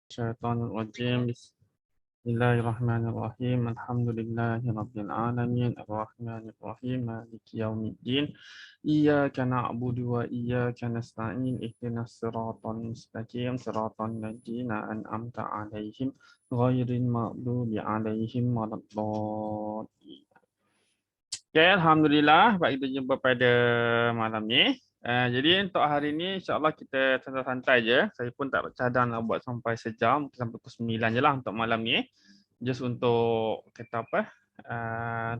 الشيطان الرجيم بسم الله الرحمن الرحيم الحمد لله رب العالمين الرحمن الرحيم مالك يوم الدين إياك نعبد وإياك نستعين اهدنا الصراط المستقيم صراط الذين أنعمت عليهم غير المغضوب عليهم ولا الضالين. Okay, Alhamdulillah, baik kita jumpa pada malam ni. Jadi untuk hari ni insyaAllah kita santai-santai je. Saya pun tak cadang nak buat sampai sejam, sampai pukul 9 je lah untuk malam ni. Just untuk kata apa,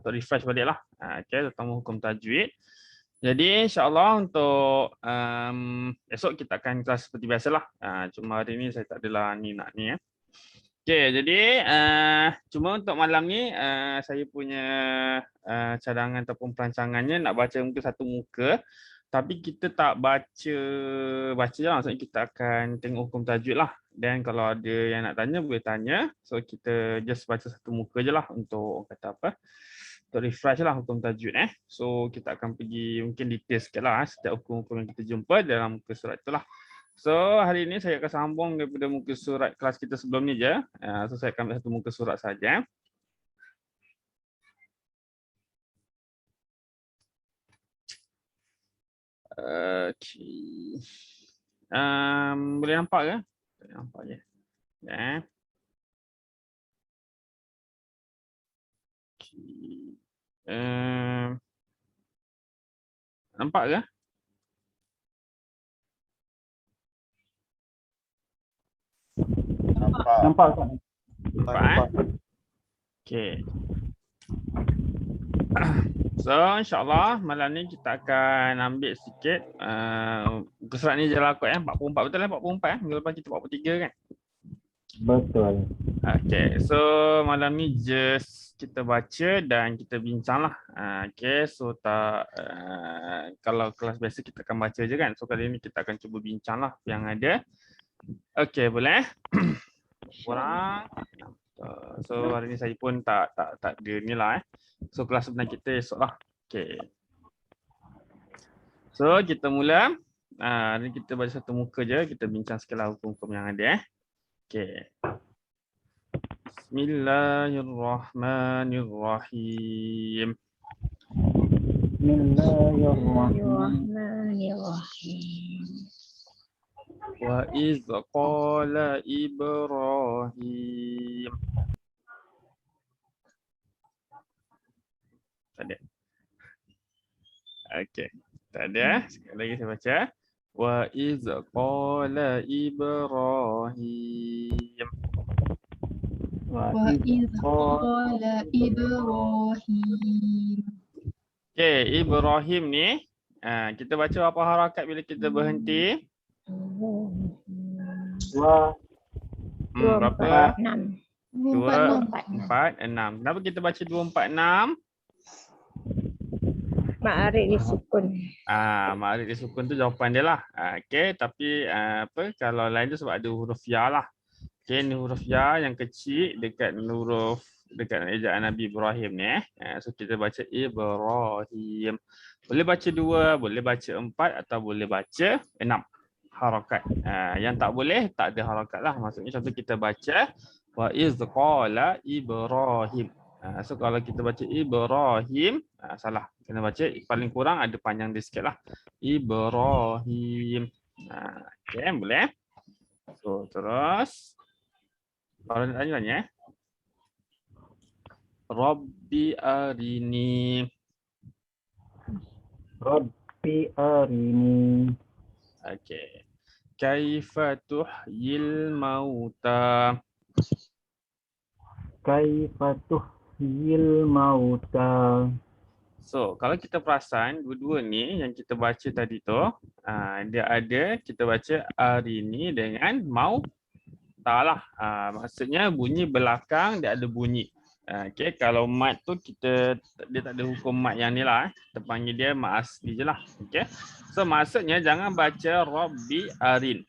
untuk refresh balik lah. Okay, terutama hukum tajwid. Jadi insyaAllah untuk esok kita akan kelas seperti biasalah. Cuma hari ni saya tak adalah ni nak ni. Okay, jadi cuma untuk malam ni saya punya cadangan ataupun perancangannya nak baca mungkin satu muka, tapi kita tak baca je lah. Maksudnya kita akan tengok hukum tajwid lah. Dan kalau ada yang nak tanya boleh tanya. So kita just baca satu muka je lah untuk kata apa, untuk refresh lah hukum tajwid. So kita akan pergi mungkin detail sikit lah setiap hukum-hukum yang kita jumpa dalam muka surat itulah. So hari ini saya akan sambung daripada muka surat kelas kita sebelum ni je. So saya akan ambil satu muka surat saja. Okay. Boleh nampak ke? Boleh nampak je. Okay. Nampak ke? Nampak. Okay. So insyaAllah malam ni kita akan ambil sikit muka surat ni je lah kot 44 betul lah 44 minggu lepas kita 43 kan? Betul. Okay, so malam ni just kita baca dan kita bincang lah. Okay, so tak kalau kelas biasa kita akan baca je kan. So kali ni kita akan cuba bincang lah yang ada. Okay, boleh? Kurang. So hari ni saya pun tak ada ni lah. So kelas sebenarnya kita esok lah. Okay. So kita mula. Hari ni kita baca satu muka je. Kita bincang sikit lah hukum-hukum yang ada. Okay. Bismillahirrahmanirrahim. Bismillahirrahmanirrahim. Wa iz qala Ibrahim. Tak ada. Okey. Tak ada. Sekali lagi saya baca. Wa iz qala Ibrahim. Wa idh qala Ibrahim. Okey, Ibrahim ni kita baca berapa harakat bila kita berhenti? Berapa? 2, 4, 6. Kenapa kita baca 2, 4, 6? Ma'arif disukun. Ma'arif disukun tu jawapan dia lah. Okey, tapi apa kalau lain tu sebab ada huruf ya lah. Okey, ni huruf ya yang kecil dekat ejaan Nabi Ibrahim ni. So kita baca Ibrahim. Boleh baca 2, boleh baca 4 atau boleh baca 6 harakat. Yang tak boleh tak ada harakat lah. Maksudnya contoh kita baca wa iz qala Ibrahim. So kalau kita baca Ibrahim salah. Kena baca paling kurang ada panjang dia sikit lah. Ibrahim. Okay, boleh. So terus. Kalau nak tanya. Rabbi arini. Rabbi arini. Okay. Kaifa tuhyil mauta. Kaifa tuhyil mauta. So, kalau kita perasan dua-dua ni yang kita baca tadi tu, dia ada kita baca arini dengan mauta lah. Maksudnya bunyi belakang dia ada bunyi. Okay, kalau mat tu dia tak ada hukum mat yang ni lah. Kita panggil dia mat asli je lah. Okay. So, maksudnya jangan baca Rabbi arin.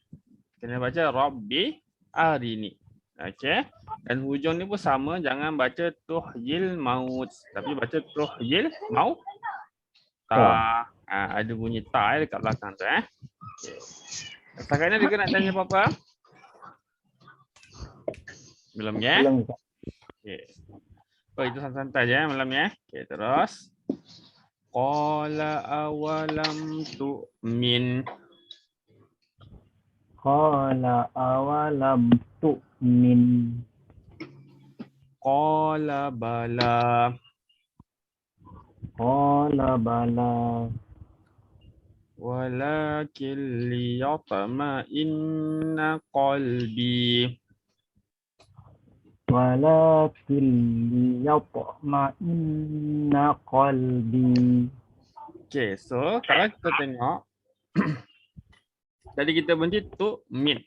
Kena baca Rabbi arini. Okay. Dan hujung ni pun sama, jangan baca tuhyil maut, tapi baca tuhyil maut. Ada bunyi ta dekat belakang tu. Okay. Setakat ni ada nak tanya apa-apa? Belum ya? Belum Ustaz. Okey. Oh, itu santai je malam ya. Okey, terus. Qala awalam tu'min. Qala awalam tu'min. Qala bala. Qala bala. Walakin liyatma'inna qalbi. Walakin liyatma'inna qalbi. Okey, so kalau kita tengok tadi kita berhenti tu min.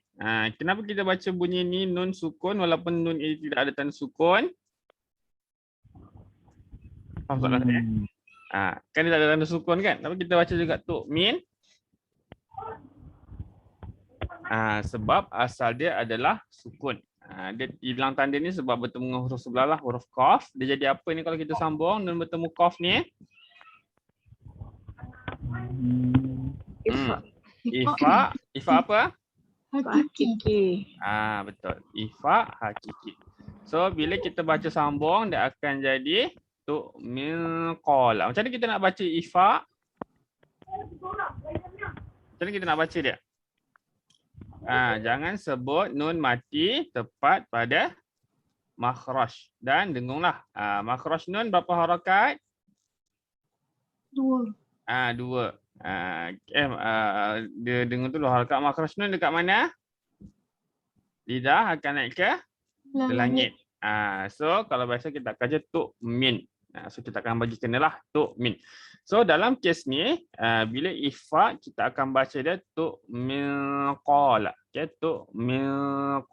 Kenapa kita baca bunyi ni nun sukun walaupun nun ini tidak ada tanda sukun? Faham soalan saya? Kan dia tak ada tanda sukun kan? Tapi kita baca juga tu min. Sebab asal dia adalah sukun. Dia hilang tanda ni sebab bertemu dengan huruf sebelah lah, huruf qaf. Dia jadi apa ni kalau kita sambung nun bertemu qaf ni? Ifa. Ifa apa? Hakiki. Betul. Ifa hakiki. So bila kita baca sambung dia akan jadi tu min qala. Macam mana kita nak baca ifa? Macam mana kita nak baca dia? Jangan sebut nun mati tepat pada makhraj dan dengunglah. Makhraj nun berapa harakat? 2. 2. Dia dengung tu 2 harakat. Makhraj nun dekat mana? Lidah akan naik ke langit. So kalau biasa kita akan baca tu min. So kita akan bagi kenalah tu min. So dalam kes ni bila ifa kita akan baca dia tu min qala. Okay, tu min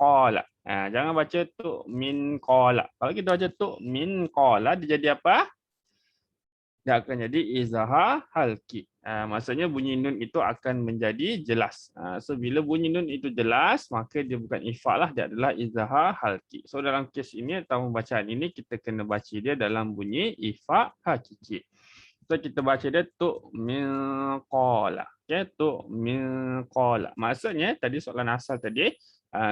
qala. Jangan baca tu min qala. Kalau kita baca tu min qala dia jadi apa? Dia akan jadi izhar halki. Maksudnya bunyi nun itu akan menjadi jelas. So bila bunyi nun itu jelas maka dia bukan ifa lah, dia adalah izhar halki. So dalam kes ini atau bacaan ini kita kena baca dia dalam bunyi ifa hakiki. So kita baca dia tu min qala. Okay, tu min qala. Maksudnya tadi soalan asal tadi,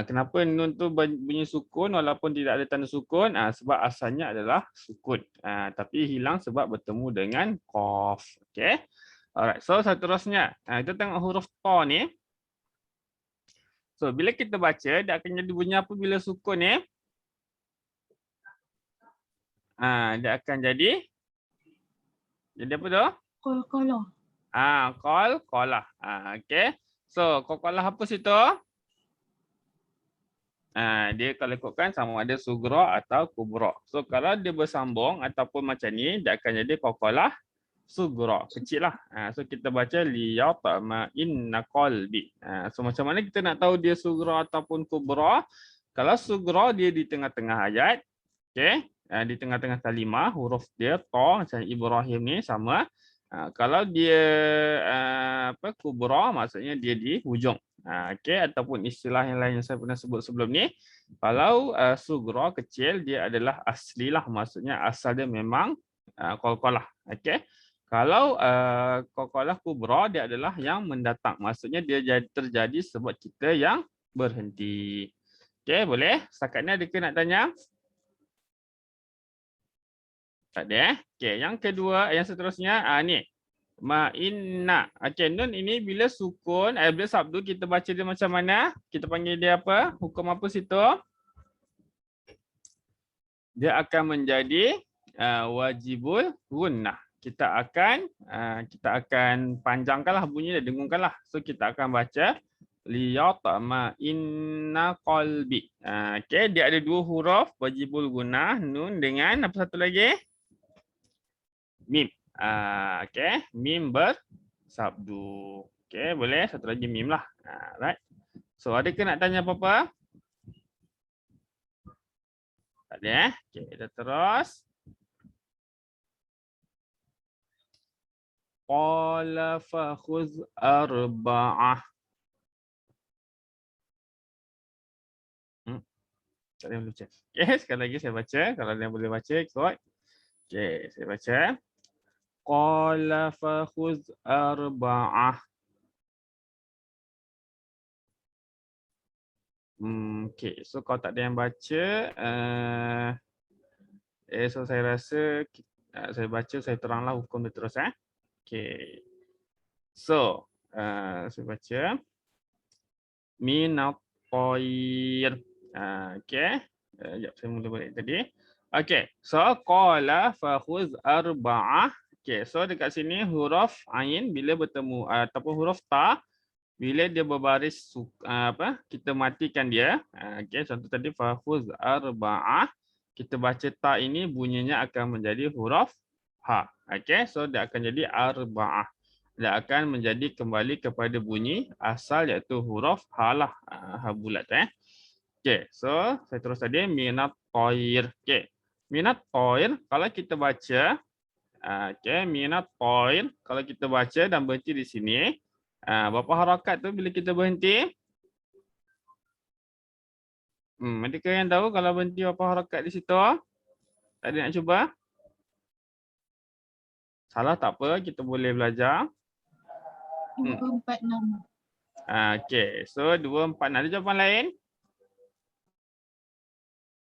kenapa nun tu bunyi sukun walaupun tidak ada tanda sukun? Sebab asalnya adalah sukun. Tapi hilang sebab bertemu dengan qaf. Okay. Alright. So seterusnya, kita tengok huruf ta ni. So bila kita baca dia akan jadi bunyi apa bila sukun ni? Dia akan jadi apa tu? Qalqalah. Qalqalah. Okey. So, qalqalah apa situ? Dia kalau ikutkan sama ada sugra atau kubra. So, kalau dia bersambung ataupun macam ni, dia akan jadi qalqalah sugra. Kecil lah. So, kita baca liyatma'inna qalbi. So, macam mana kita nak tahu dia sugra ataupun kubra? Kalau sugra dia di tengah-tengah ayat. Okey. Di tengah-tengah kalimah huruf dia ta macam Ibrahim ni sama. Kalau dia kubra maksudnya dia di hujung. Okey, ataupun istilah yang lain yang saya pernah sebut sebelum ni, kalau sugra kecil dia adalah aslilah, maksudnya asal dia memang qalqalah. Okey. Kalau qalqalah kubra dia adalah yang mendatang, maksudnya dia terjadi sebab kita yang berhenti. Okey, boleh? Setakat ni ada ke nak tanya? Tak ada. Okey, yang kedua, yang seterusnya ni. Ma'inna. Okey, nun ini bila sukun, bila sabdu kita baca dia macam mana? Kita panggil dia apa? Hukum apa situ? Dia akan menjadi wajibul gunnah. Kita akan panjangkanlah bunyi dia, dengungkanlah. So kita akan baca liyatma'inna qalbi. Okey, dia ada 2 huruf wajibul gunnah, nun dengan apa satu lagi? Mim. Okey, mim bersabdu. Okey, boleh satu lagi mim lah. Right. So, ada ke nak tanya apa-apa? Tak ada. Okey, kita terus. Qala fa khudh arba'ah. Tak ada yang boleh baca. Okey, sekali lagi saya baca. Kalau ada yang boleh baca, ikut. Okey, saya baca. Qala fa khudh arba'ah. Okay, so kalau tak ada yang baca, so saya rasa saya baca, saya teranglah hukum dia terus. Okay, so saya baca minat toir. Okay, sekejap saya mula balik tadi. Okay, so qala fakhuz arba'ah. Okay, so dekat sini huruf ain bila bertemu ataupun huruf ta bila dia berbaris kita matikan dia. Okay, contoh tadi fakhuz arba'ah. Kita baca ta ini bunyinya akan menjadi huruf ha. Okay, so dia akan jadi arba'ah. Dia akan menjadi kembali kepada bunyi asal iaitu huruf ha lah. Ha bulat. Okay, so saya terus tadi minat toir. Okay, minat toir kalau kita baca, okay, minat toir kalau kita baca dan berhenti di sini, berapa harakat tu bila kita berhenti? Adakah yang tahu kalau berhenti berapa harakat di situ? Tak ada nak cuba? Salah tak apa, kita boleh belajar. 2, 4, 6. Okay, so 2, 4, 6. Ada jawapan lain?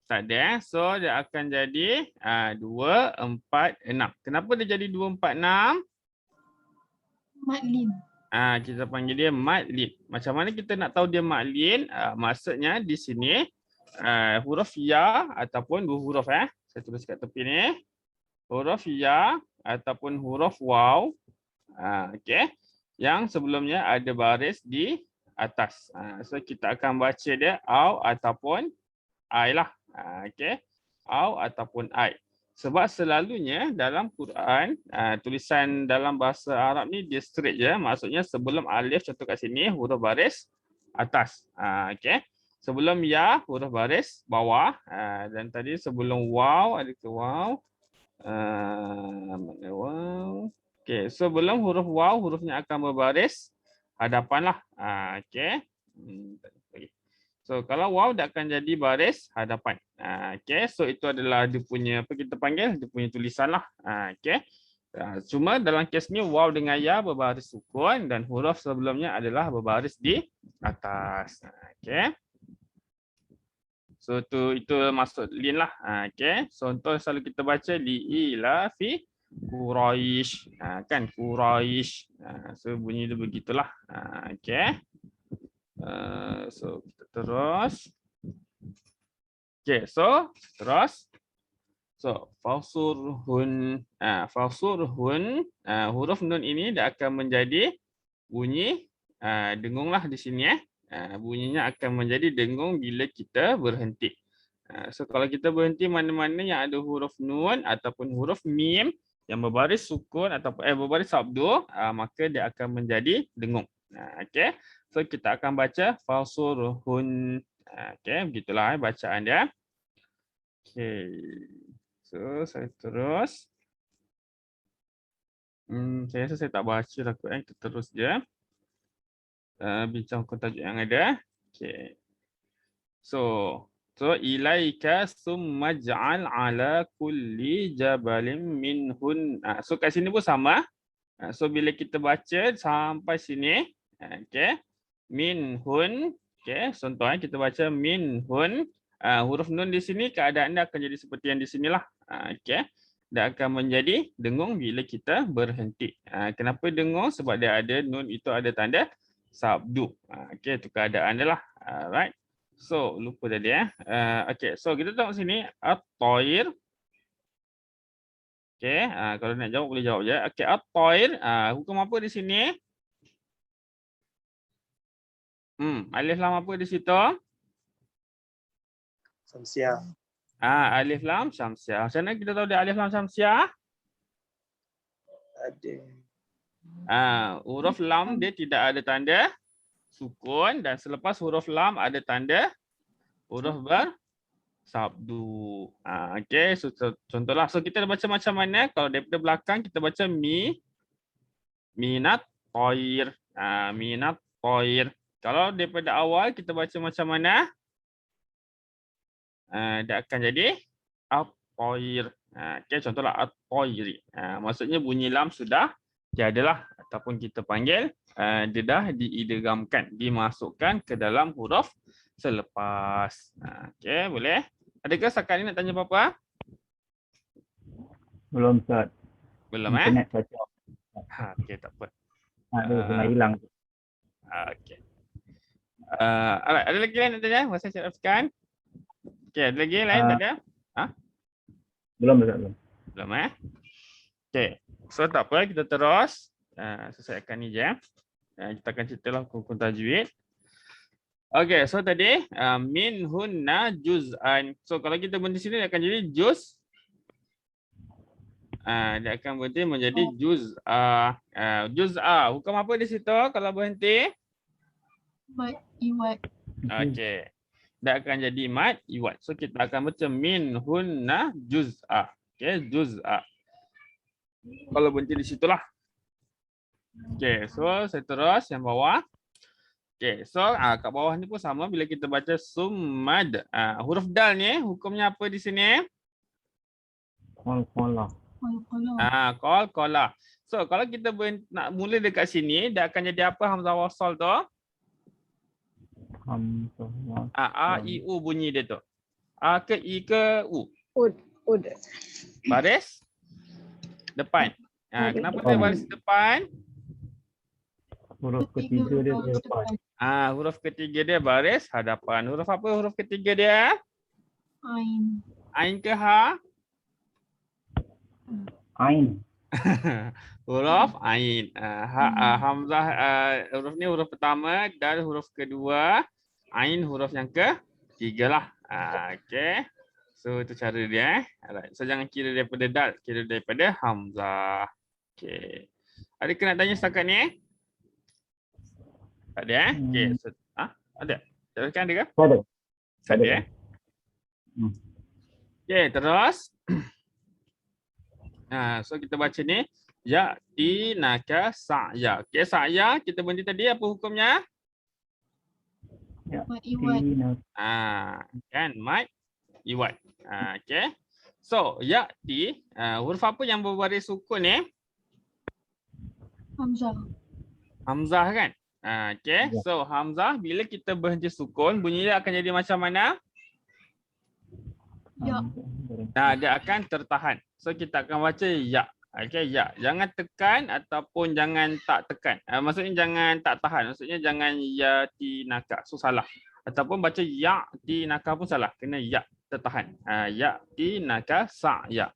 Tak ada. So dia akan jadi 2, 4, 6. Kenapa dia jadi 2, 4, 6? Mat lin. Kita panggil dia madlin. Macam mana kita nak tahu dia madlin? Maksudnya di sini huruf ya ataupun dua huruf saya tulis kat tepi ni. Huruf ya ataupun huruf waw. Okey. Yang sebelumnya ada baris di atas. So kita akan baca dia au ataupun ai lah. Okey. Au ataupun ai. Sebab selalunya dalam Quran, tulisan dalam bahasa Arab ni dia straight je. Maksudnya sebelum alif, contoh kat sini, huruf baris atas. Okay. Sebelum ya, huruf baris bawah. Dan tadi sebelum waw, ada ke waw? Mana waw? Okay. Sebelum huruf waw, hurufnya akan berbaris hadapan lah. Okay. So kalau waw dia akan jadi baris hadapan. Okay, so itu adalah dia punya apa kita panggil, dia punya tulisan lah. Okay. Cuma dalam kes ni waw dengan ya berbaris sukun dan huruf sebelumnya adalah berbaris di atas. Okay. So itu maksud lin lah. Okay. So untuk selalu kita baca li'ila fi Quraish. Kan Quraish. So bunyi dia begitulah. Okay. So kita terus. Okay, so terus. So fausurhun. Fausurhun. Huruf nun ini dia akan menjadi bunyi dengung lah di sini. Bunyinya akan menjadi dengung bila kita berhenti. So kalau kita berhenti mana-mana yang ada huruf nun ataupun huruf mim yang berbaris sukun ataupun berbaris sabdu, maka dia akan menjadi dengung. Okay. So kita akan baca fausurhun. Okay, begitulah bacaan dia. Okay. So saya terus. Saya rasa saya tak baca lah kot. Kita terus je. Bincang hukum tajuk yang ada. Okay. So ilaika summa ja'al ala kulli jabalin minhun. So kat sini pun sama. So bila kita baca sampai sini, okay. Minhun, okay. Contohnya kita baca minhun. Huruf nun di sini keadaannya akan jadi seperti yang di sinilah. Okay. Dia akan menjadi dengung bila kita berhenti. Kenapa dengung? Sebab dia ada nun itu ada tanda sabdu. Okay, itu keadaan dia lah. Alright. So lupa tadi Okay, so kita tengok sini at-toir. Okay, kalau nak jawab boleh jawab je. Okay, at-toir. Hukum apa di sini? Alif lam apa di situ? Samsiah. Alif lam syamsiah. Macam mana kita tahu dia alif lam syamsiah? Ada. Huruf lam dia tidak ada tanda sukun dan selepas huruf lam ada tanda huruf bersabdu. Okey, so contohlah. So kita baca macam mana? Kalau daripada belakang kita baca minat toir. Minat toir. Kalau daripada awal kita baca macam mana? Dia akan jadi at-toir. Okay, contohlah at-toiri. Maksudnya bunyi lam sudah tiadalah ataupun kita panggil dia dah diidghamkan, dimasukkan ke dalam huruf selepas. Okey, boleh? Adakah setakat ni nak tanya apa-apa? Belum Ustaz. Belum Internet kacau. Okey, tak apa. Ada kena hilang. Okey. Alright, ada lagi lain nak tanya? Masa saya teruskan. Okey, ada lagi lain tak ada? Belum Ustaz, belum. Belum Okey. So tak apa, kita terus selesaikan ni je. Kita akan ceritalah hukum tajwid. Okey, so tadi min hunna juz'an. So kalau kita berhenti sini dia akan jadi juz. Dia akan berhenti menjadi juz'ah. Juz'ah. Hukum apa di situ kalau berhenti? Mat iwat. Okey. Dia akan jadi mad iwat. So kita akan baca min hunna juz'ah. Okey, juz'ah. Kalau berhenti di situlah. Okey, so saya terus yang bawah. Okey, so kat bawah ni pun sama bila kita baca summad. Huruf dal ni hukumnya apa di sini? Qalqalah. Qalqalah. So kalau kita nak mula dekat sini, dia akan jadi apa hamzah wasal tu? Hamzah. A, I, U bunyi dia tu. A ke I ke U? Ud. Baris depan. Kenapa dia baris depan? Huruf ketiga dia di depan. Huruf ketiga dia baris hadapan. Huruf apa huruf ketiga dia? Ain. Ain ke ha? Ain. Huruf ain. Hamzah huruf ni huruf pertama, dal huruf kedua, ain huruf yang ketiga lah. Okey. So itu cara dia. Alright. So jangan kira daripada dal, kira daripada hamzah. Okey. Ada kena tanya setakat ni? Tak ada Okey. So, ada. Teruskan ada ke? Ada. Tak ada Okey, terus. So kita baca ni ya'tinaka sa'ya. Okey, sa'ya kita berhenti tadi apa hukumnya? Mat iwat. Kan mad iwat. Okey. So ya'ti huruf apa yang berbaris sukun ni? Hamzah. Hamzah kan? Okey. So hamzah bila kita berhenti sukun bunyi dia akan jadi macam mana? Ya. Dia akan tertahan. So kita akan baca ya. Okey, ya. Jangan tekan ataupun jangan tak tekan. Maksudnya jangan tak tahan. Maksudnya jangan ya tinaka. So salah. Ataupun baca ya tinaka pun salah. Kena ya tertahan. Ya tinaka sa'ya.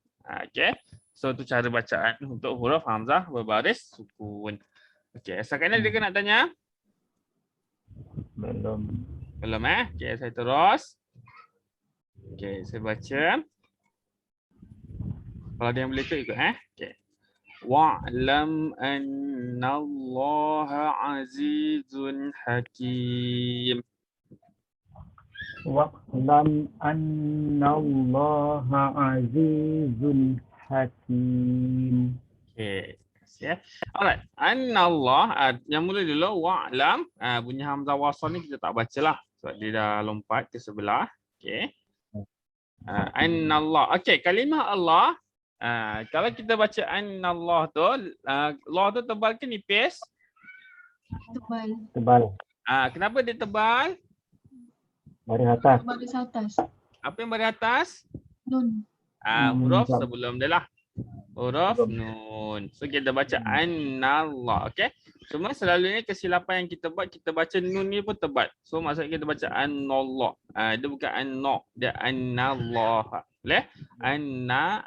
Okey. So tu cara bacaan untuk huruf hamzah berbaris sukun. Okey, sekarang ni dia nak tanya? Belum. Belum Okey, saya terus. Okey, saya baca. Kalau ada yang boleh ikut Okey. Wa'lam annallaha azizun hakim. Wa'lam annallaha azizun hakim. Okey. Alright. Annallah yang mula dulu wa'lam bunyi hamzah wasal ni kita tak bacalah sebab dia dah lompat ke sebelah. Okey. Annallah. Okey, kalimah Allah kalau kita baca annallah tu Allah tu tebal ke nipis? Tebal. Kenapa dia tebal? Baris atas. Baris atas. Apa yang baris atas? Nun. Huruf sebelum dia lah. Huruf nun. So kita baca annallah. Okey. Cuma selalunya kesilapan yang kita buat, kita baca nun ni pun tebal. So maksudnya kita baca annallah. Dia bukan anna, dia annallah. Boleh? Anna.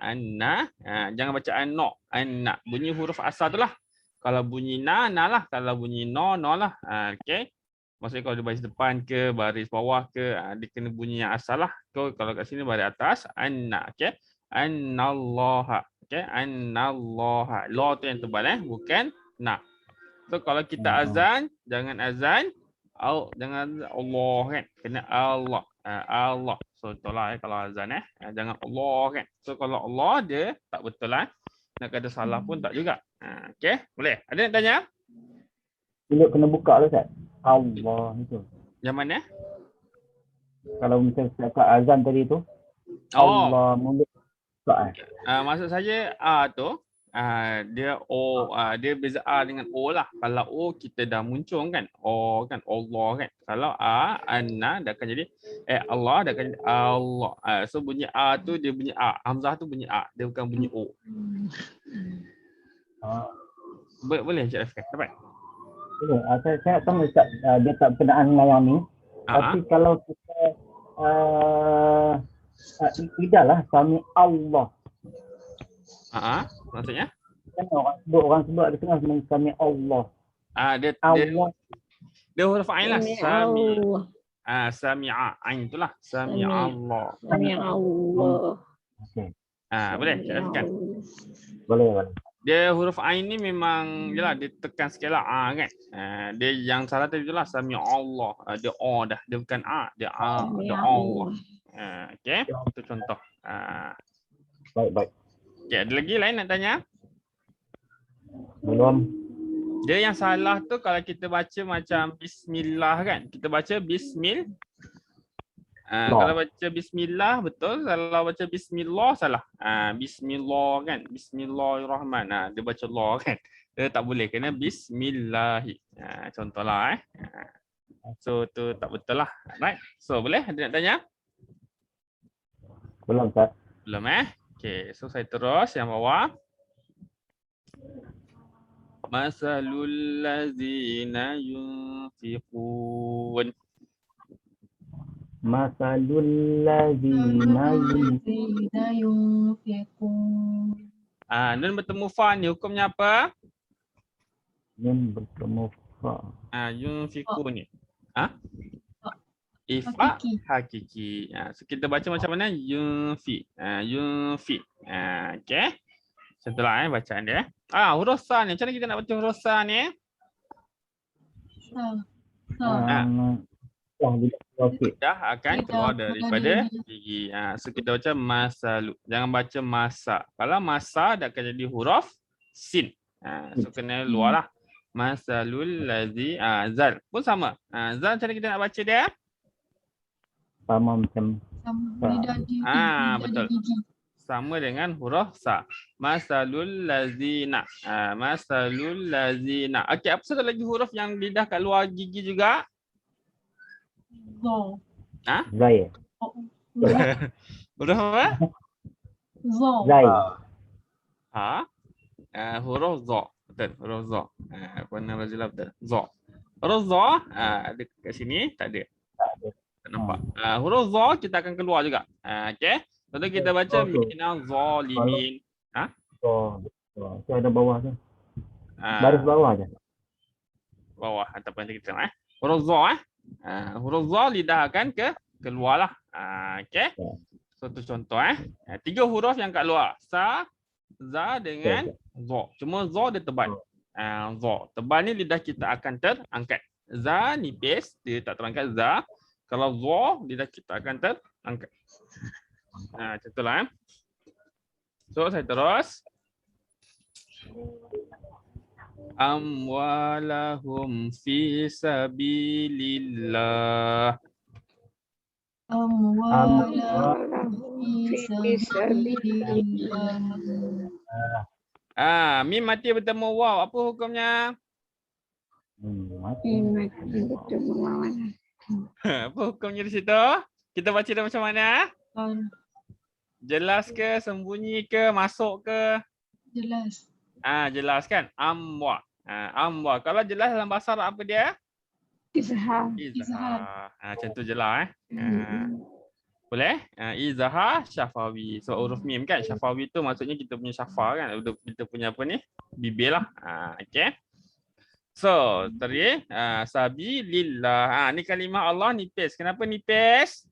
Jangan baca anna. Bunyi huruf asal tu lah. Kalau bunyi na lah. Kalau bunyi no lah. Okey. Maksudnya kalau dia baris depan ke, baris bawah ke, dia kena bunyi yang asal lah. Kalau kat sini baris atas, anna. Okey. Annallah. Okey. Annallah. La tu yang tebal bukan na. So kalau kita azan, jangan azan. Jangan Allah kan. Kena Allah. Allah. So itulah kalau azan jangan Allah kan. So kalau Allah dia tak betul lah. Nak kata salah pun tak juga. Okey, boleh. Ada nak tanya? Tunjuk kena buka tu Ustaz. Allah itu. Yang mana? Kalau misal cakap azan tadi tu. Allah mulut buka maksud saya A tu Dia O, dia beza A dengan O lah. Kalau O kita dah muncul kan, O kan, Allah kan. Kalau A, anna dah akan jadi Allah dah akan jadi Allah. So bunyi A tu dia bunyi A, hamzah tu bunyi A, dia bukan bunyi O. Boleh Encik Rafika? Dapat? Boleh. Saya tak tahu Ustaz, dia tak berkenaan dengan yang ni. Tapi kalau kita tidaklah sami Allah. Maksudnya? Kan orang sebut ada tengah dengan sami Allah. Dia Allah. dia huruf ain lah. Sami. Allah. Sami'a, ain itulah. Sami Allah. Sami Allah. Okey. Boleh Encik Rafika? Boleh. Dia huruf ain ni memang yalah dia tekan sikit lah kan. Dia yang salah tadi itulah Sami Allah. Dia O dah. Dia bukan A, dia A, dia Allah. Okey, itu contoh. Baik. Okey, ada lagi lain nak tanya? Belum. Dia yang salah tu kalau kita baca macam bismillah kan. Kita baca bismil. Kalau baca bismillah betul, kalau baca bismillah salah. Bismillah kan, bismillahirrahmanirrahim. Dia baca Allah kan. Dia tak boleh kena bismillahi. Contohlah So tu tak betul lah. Right. So boleh ada nak tanya? Belum Ustaz. Belum Okey, so saya terus yang bawah. Masalul ladzina yunfiqun. Masalul ladzina yunfiqun. Nun bertemu fa ni hukumnya apa? bertemu fa. Yunfiqun ni. Ifa hakiki. So kita baca macam mana? Yunfi. Yunfi. Okey. Contohlah bacaan dia. Huruf sa ni. Macam mana kita nak baca huruf sa ni? Dah akan keluar daripada gigi. So kita baca masalu. Jangan baca masa. Kalau masa dah akan jadi huruf sin. So kena luar lah. Masalul ladzi zal pun sama. Zal macam mana kita nak baca dia? Sama macam betul. Sama dengan huruf sa. Masalul ladzina. Masalul ladzina. Okey, apa satu lagi huruf yang lidah kat luar gigi juga? Zo. Zai. Huruf apa? Zo. Zai. Huruf za. Betul, huruf za. Puan Razila betul. Za. Huruf za ada kat sini, tak ada. Tak nampak. Huruf za kita akan keluar juga. Okey. Contoh kita baca minal zalimin. So ada bawah tu. Baris bawah je. Bawah ataupun kita tengok huruf za huruf za lidah akan keluarlah. Okey. So tu contoh 3 huruf yang kat luar. Sa, za dengan za. Cuma za dia tebal. Za. Tebal ni lidah kita akan terangkat. Za nipis, dia tak terangkat za. Kalau za lidah kita akan terangkat. Contohlah So saya terus. Amwalahum fi sabilillah. Amwalahum fi sabilillah. Mim mati bertemu waw. Apa hukumnya? Apa hukumnya di situ? Kita baca dia macam mana? Jelas ke, sembunyi ke, masuk ke? Jelas. Jelas kan? Amwa. Amwa. Kalau jelas dalam bahasa Arab apa dia? Izhar. Macam tu jelas boleh? Izhar syafawi. So huruf mim kan? Syafawi tu maksudnya kita punya syafa kan? Kita punya apa ni? Bibir lah. Okay. So tadi sabilillah. Ni kalimah Allah nipis. Kenapa nipis?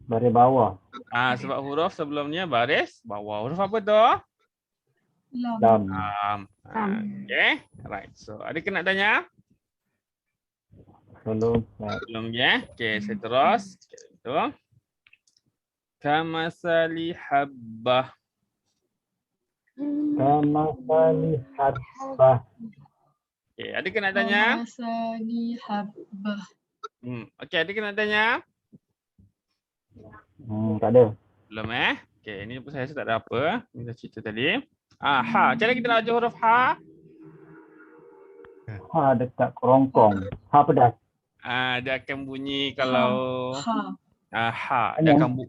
Baris bawah. Sebab huruf sebelumnya baris bawah. Huruf apa tu? Lam. Okay. Right. So ada kena tanya? Belum. Belum ya. Okay, saya terus. Itu. Kamasali habbah. Kamasali habbah. Okay, ada kena tanya? Kamasali habbah. Okay, ada kena tanya? Tak ada. Belum Okay, ini pun saya rasa tak ada apa. Kita cerita tadi. Ha. Macam mana kita nak baca huruf ha? Ha dekat kerongkong. Ha pedas. Dia akan bunyi kalau Ha. ha. Dia akan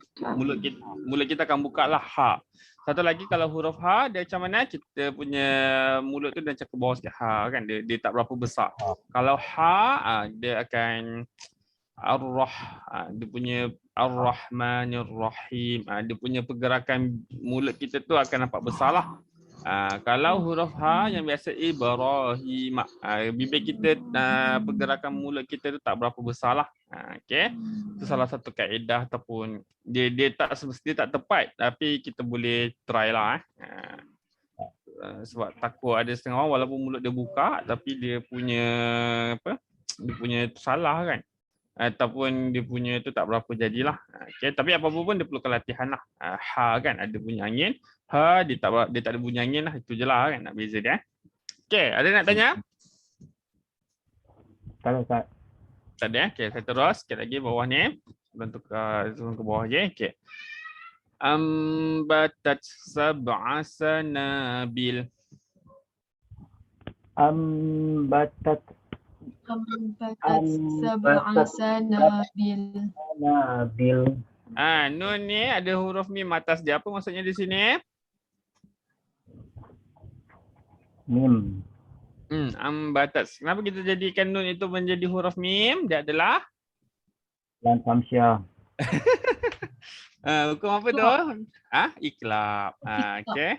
mulut kita akan buka lah ha. Satu lagi kalau huruf ha dia macam mana? Kita punya mulut tu dia macam ke bawah sikit ha kan. Dia tak berapa besar. Kalau ha dia akan dia punya Ar-Rahmanir Rahim. Dia punya pergerakan mulut kita tu akan nampak besar lah. Kalau huruf ha yang biasa Ibrahim, bibir kita pergerakan mulut kita tu tak berapa besar lah. Okey. Itu salah satu kaedah ataupun dia tak tepat tapi kita boleh try lah. Sebab takut ada setengah orang walaupun mulut dia buka tapi dia punya salah kan. Ataupun dia punya tu tak berapa jadilah. Okay. Tapi apa pun dia perlukan latihan lah. Ha kan ada bunyi angin. Ha dia tak ada bunyi angin lah. Itu je lah kan nak beza dia. Okay, ada nak tanya? Kalau Ustaz. Tak ada. Okay, saya terus. Sikit lagi bawah ni. Sebelum turun ke bawah je. Okay. Ambatat sab'a sanabil. Ambatat sab'a sanabil. nabil. Nun ni ada huruf mim atas dia. Apa maksudnya di sini? Mim. Ambatat. Kenapa kita jadikan nun itu menjadi huruf mim? Dia adalah Lam Samsyah. hukum apa tu? Iklab. Okey.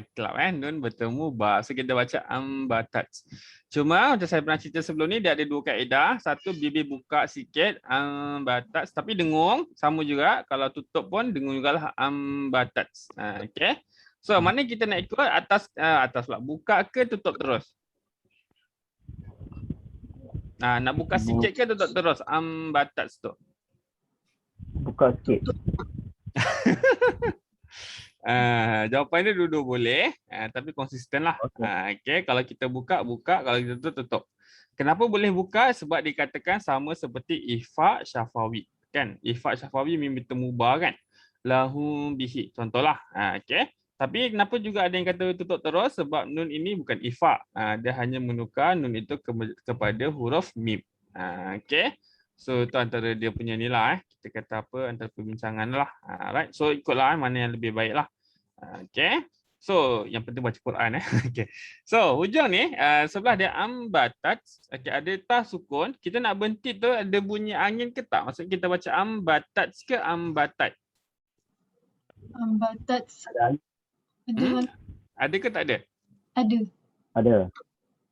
Iklab nun bertemu ba. So kita baca ambatat. Cuma macam saya pernah cerita sebelum ni dia ada dua kaedah. Satu bibir buka sikit ambatat tapi dengung sama juga. Kalau tutup pun dengung jugalah ambatat. Okey. So mana kita nak ikut atas pula buka ke tutup terus? Nak buka sikit ke tutup terus ambatat tu? Buka sikit. Jawapan dia dua-dua boleh, tapi konsisten lah. Okay. Kalau kita buka, kalau kita tutup. Kenapa boleh buka? Sebab dikatakan sama seperti ihfa syafawi. Kan? Ihfa syafawi mim bertemu ba kan? Lahum bihi. Contohlah. Okay. Tapi kenapa juga ada yang kata tutup terus? Sebab nun ini bukan ihfa. Dia hanya menukar nun itu kepada huruf mim. Okay. So itu antara dia punya ni lah. Kita kata apa antara perbincangan lah. Right. So ikutlah mana yang lebih baik lah. Okay. So yang penting baca Quran. Okay. So hujung ni sebelah dia ambatat. Okay, ada ta sukun. Kita nak bentik tu ada bunyi angin ke tak? Maksud kita baca ambatat ke ambatat? Ambatat. Ada ke tak ada? Ada.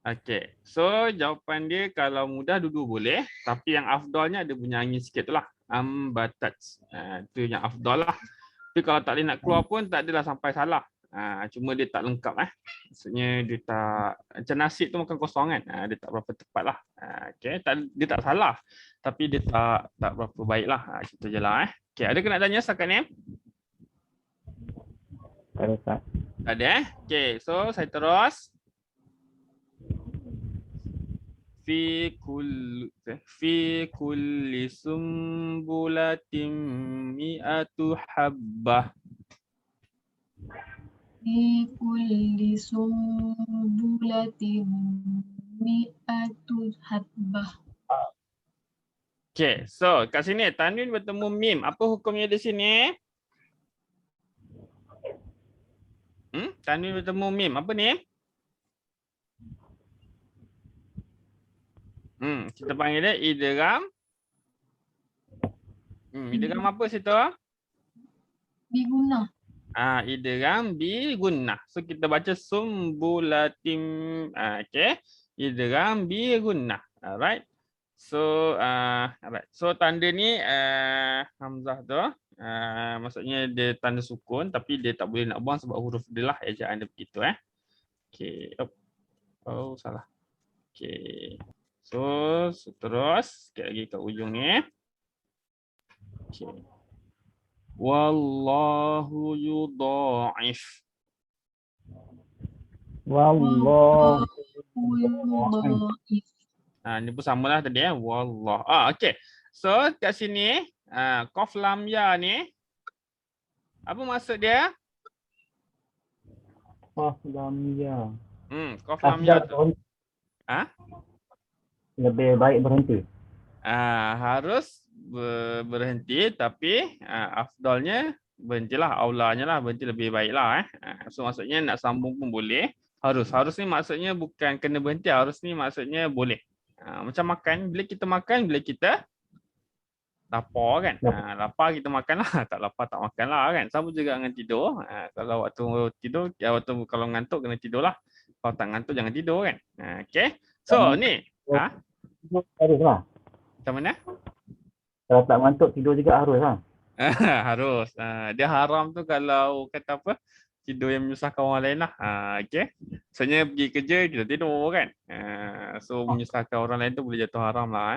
Okey. So jawapan dia kalau mudah dua-dua boleh, tapi yang afdalnya ada bunyi angin sikit tu lah. Ambatat. Itu yang afdal lah. Tapi kalau tak boleh nak keluar pun tak adalah sampai salah. Cuma dia tak lengkap Maksudnya dia tak macam nasi tu makan kosong kan. Dia tak berapa tepat lah. Okey, dia tak salah. Tapi dia tak berapa baik lah. Kita je lah Okey, ada kena tanya setakat ni? Tak ada Ustaz. Tak ada Okey, so saya terus. Fi kulli sumbulatin mi'atu habbah. Fi kulli sumbulatin mi'atu habbah. Okay, so kat sini tanwin bertemu mim. Apa hukumnya di sini? Tanwin bertemu mim. Apa ni? Kita panggil dia idgham. Idgham apa situ? Bigunnah. Idgham bi gunnah. So kita baca sumbulatim. Okay. Idgham bi gunnah. Alright. So alright. So tanda ni hamzah tu maksudnya dia tanda sukun tapi dia tak boleh nak buang sebab huruf dia lah ejaan dia begitu Okay. Oh salah. Okay. So terus sikit lagi kat ujung ni. Okay. Wallahu yudha'if. Wallahu yudha'if. Ni pun samalah tadi wallah. Okey. So kat sini qaf lam ya ni apa maksud dia? Qaf lam ya. Qaf lam ya tu. Afdal Ha? lebih baik berhenti. Harus berhenti, tapi afdalnya berhentilah, aulanya lah berhenti lebih baiklah. So maksudnya nak sambung pun boleh. Harus ni maksudnya bukan kena berhenti, harus ni maksudnya boleh. Macam makan, bila kita makan, bila kita lapar kan. Lapar kita makan lah, tak lapar tak makan lah kan. Sama juga dengan tidur. Kalau waktu tidur, kalau ngantuk kena tidur lah. Kalau tak ngantuk jangan tidur kan. Okay. So ni. Harus lah. Macam mana? Kalau tak ngantuk tidur juga harus lah. Harus. Dia haram tu kalau kata apa? Tidur yang menyusahkan orang lain lah. Okay. Misalnya pergi kerja, kita tidur kan. So menyusahkan orang lain tu boleh jatuh haram lah.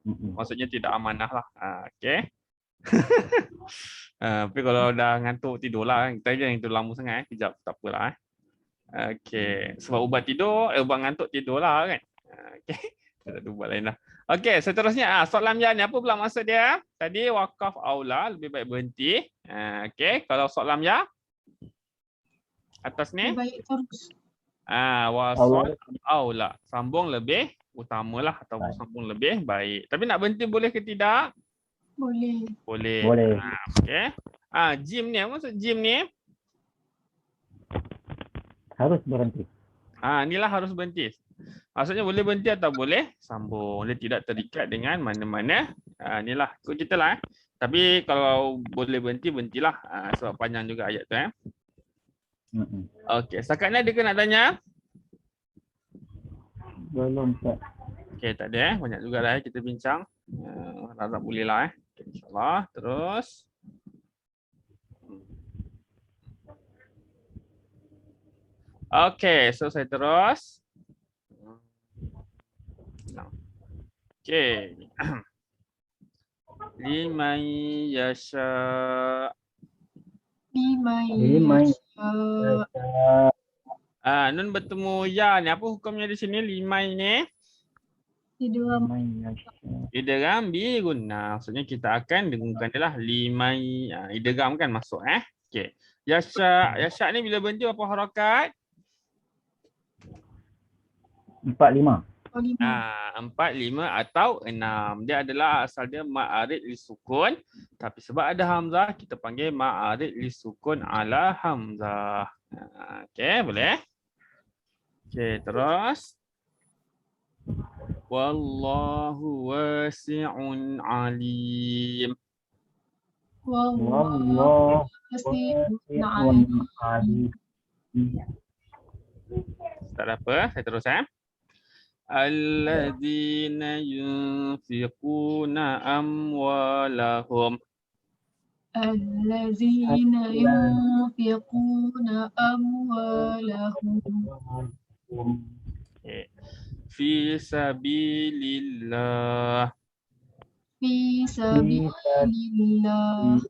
Maksudnya tidak amanah lah. Okay. Tapi kalau dah ngantuk tidur lah. Kita jangan tidur lama sangat. Kejap tak apalah. Okay. Sebab ubat tidur, ubat ngantuk tidur lah kan. Okay. Tak ada ubat lain lah. Okey, seterusnya soalan ya ni apa pula maksud dia? Tadi waqaf aula, lebih baik berhenti. Okey, kalau soalan ya atas ni? Lebih baik terus. Wasal aula, sambung lebih utamalah ataupun sambung lebih baik. Tapi nak berhenti boleh ke tidak? Boleh. Boleh. Okey. Jim ni, apa maksud jim ni? Harus berhenti. Inilah harus berhenti. Maksudnya boleh berhenti atau boleh sambung. Dia tidak terikat dengan mana-mana. Inilah ikut kita lah. Tapi kalau boleh berhenti, berhentilah. Sebab panjang juga ayat tu. Okey, setakat ni ada ke nak tanya? Belum tak. Okey, tak ada. Banyak juga lah kita bincang. Harap boleh lah. Okay, InsyaAllah. Terus. Okey, so saya terus. Okey. Liman yasha. Nun bertemu ya ni. Apa hukumnya di sini? Liman ni? Idgham bi gunnah. Maksudnya kita akan dengungkan dia lah. Liman. Idgham kan masuk Okey. Yasha. Yasha ni bila berhenti berapa harakat? 4-5. 4, 5 atau 6. Dia adalah asal dia ma'arid li sukun. Tapi sebab ada hamzah, kita panggil ma'arid li sukun ala hamzah. Okey, boleh? Okey, terus. Wallahu wasi'un alim. Wallahu wasi'un alim. Tak ada apa, saya terus Alladzina yunfiquna amwalahum. Alladzina yunfiquna amwalahum. Fi sabilillah. Fi sabilillah.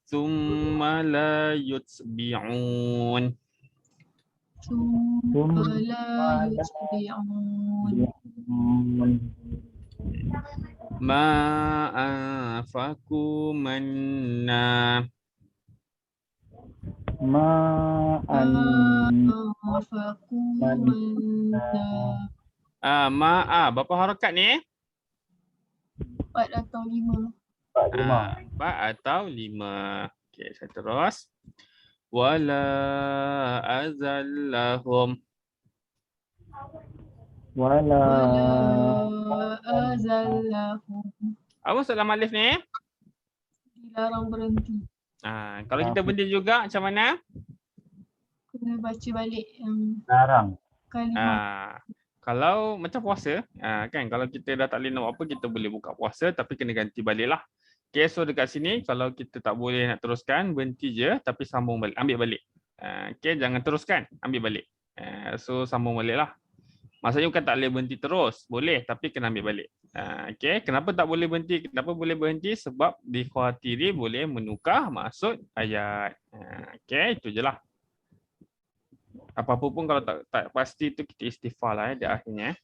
Summa la yutbi'un. Summa la yutbi'un. Ma anfaqu manna. Ma anfaqu manna. Berapa harakat ni? 4 atau 5. 4 atau 5. Okey, saya terus. Wala azallahum. Wala azallahum. Apa maksud lam alif ni? Dilarang berhenti. Kalau kita berhenti juga macam mana? Kena baca balik yang larang. kalimah. Kalau macam puasa, kan kalau kita dah tak boleh nak buat apa, kita boleh buka puasa tapi kena ganti balik lah. Okay, so dekat sini kalau kita tak boleh nak teruskan, berhenti je tapi sambung balik, ambil balik. Okay, jangan teruskan, ambil balik. So sambung balik lah. Maksudnya bukan tak boleh berhenti terus, boleh tapi kena ambil balik. Okay, kenapa tak boleh berhenti? Kenapa boleh berhenti? Sebab dikhawatiri boleh menukar maksud ayat. Okay, itu je lah. Apa-apa pun kalau tak pasti tu kita istighfar lah di akhirnya.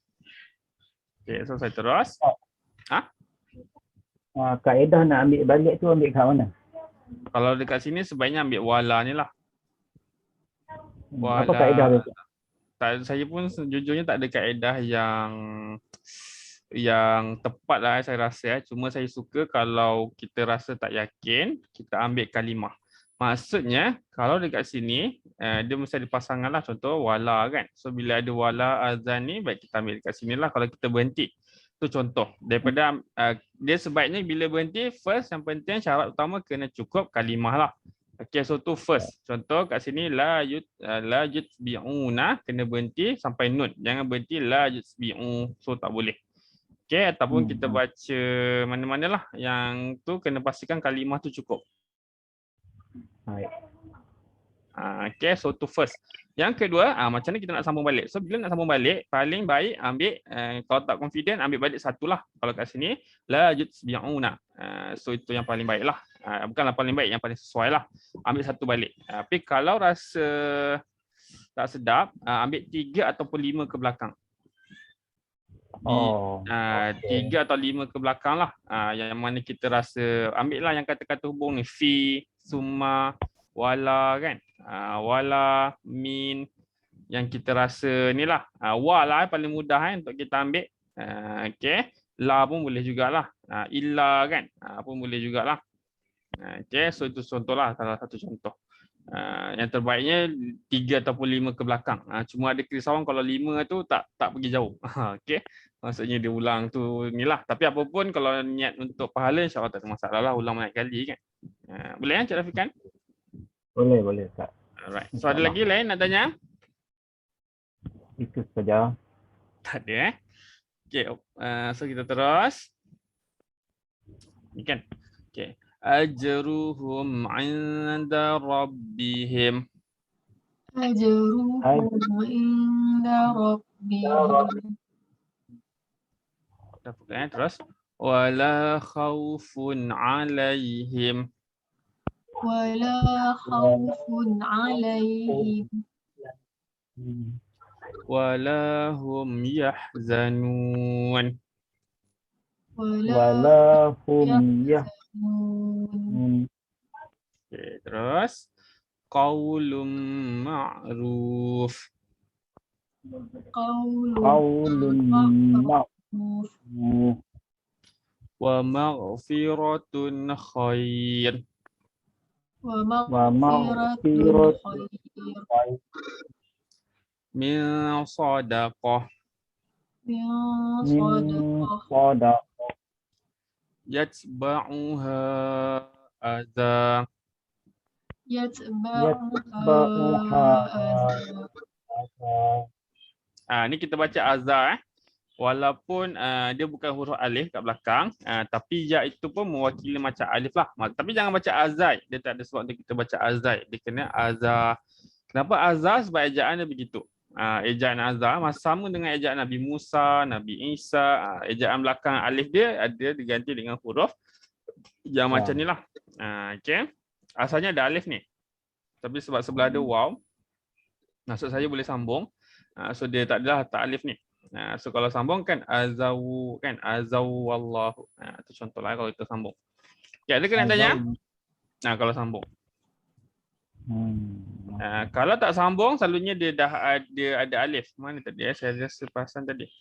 Okay, so saya terus. Kaedah nak ambil balik tu ambil kat mana? Kalau dekat sini sebaiknya ambil wala ni lah. Apa kaedah Wala. tu? Saya pun sejujurnya tak ada kaedah yang tepat lah saya rasa. Cuma saya suka kalau kita rasa tak yakin, kita ambil kalimah. Maksudnya kalau dekat sini dia mesti ada pasangan lah, contoh wala kan. So bila ada wala azan ni, baik kita ambil dekat sini lah kalau kita berhenti. Itu contoh. Daripada dia sebaiknya bila berhenti, first yang penting syarat utama kena cukup kalimah lah. Okay, so tu first. Contoh kat sini la yutbi'una, kena berhenti sampai nun. Jangan berhenti la yutbi'u. So tak boleh. Okay, ataupun kita baca mana-manalah yang tu kena pastikan kalimah tu cukup. Baik. Okay, so tu first. Yang kedua, macam ni kita nak sambung balik. So bila nak sambung balik, paling baik ambil, kalau tak confident, ambil balik satu lah. Kalau kat sini, la yutbi'una. So itu yang paling baik lah. Bukanlah paling baik, yang paling sesuai lah. Ambil satu balik. Tapi kalau rasa tak sedap, ambil 3 ataupun 5 ke belakang. Oh. 3 atau 5 ke belakang lah. Yang mana kita rasa, ambil lah yang kata-kata hubung ni. Fi, summa, wala kan. Wala, min. Yang kita rasa ni lah. Wa lah paling mudah untuk kita ambil. Okay. La pun boleh jugalah. Illa kan. Pun boleh jugalah. Okay, so itu contoh lah, salah satu contoh. Yang terbaiknya 3 ataupun 5 ke belakang. Cuma ada kerisauan kalau 5 tu tak pergi jauh. Okay, maksudnya dia ulang tu ni lah. Tapi apapun kalau niat untuk pahala, insyaAllah tak ada masalah lah, ulang banyak kali kan. Boleh kan Cik Rafikan? Boleh Ustaz. Alright, so ada lagi lain nak tanya? Itu saja. Tak ada Okay, so kita terus. Ni kan? Okay. Ajruhum 'inda rabbihim. Ajruhum inda rabbihim. Dapat terus. Wala khaufun 'alaihim. Wala khawfun 'alaihim. Wala hum yahzanun. Wala hum Okay, terus. Qaulun ma'ruf. Qaulun ma'ruf. Wa maghfiratun khair. Wa Wa maghfiratun maghfiratun khair. Min sadaqah. Min min sadaqah. sadaqah. Yatba'uha adha. Yatba'uha azab. Ni kita baca azza walaupun dia bukan huruf alif kat belakang, tapi ya itu pun mewakili macam alif lah. Tapi jangan baca azai, dia tak ada sebab untuk kita baca azai. Dia kena azza. Kenapa azza? Sebab ejaan dia begitu. Ejaan azza sama dengan ejaan Nabi Musa, Nabi Isa. Ejaan belakang alif dia ada diganti dengan huruf yang macam ni lah. Okay. Asalnya ada alif ni. Tapi sebab sebelah ada waw, maksud saya boleh sambung. So dia tak adalah tak alif ni. So kalau sambung kan azau kan azau wallahu. Itu contohlah kalau kita sambung. Okay, ada ke nak tanya? Kalau sambung. Kalau tak sambung selalunya dia dah ada alif. Mana tadi saya rasa perasan tadi.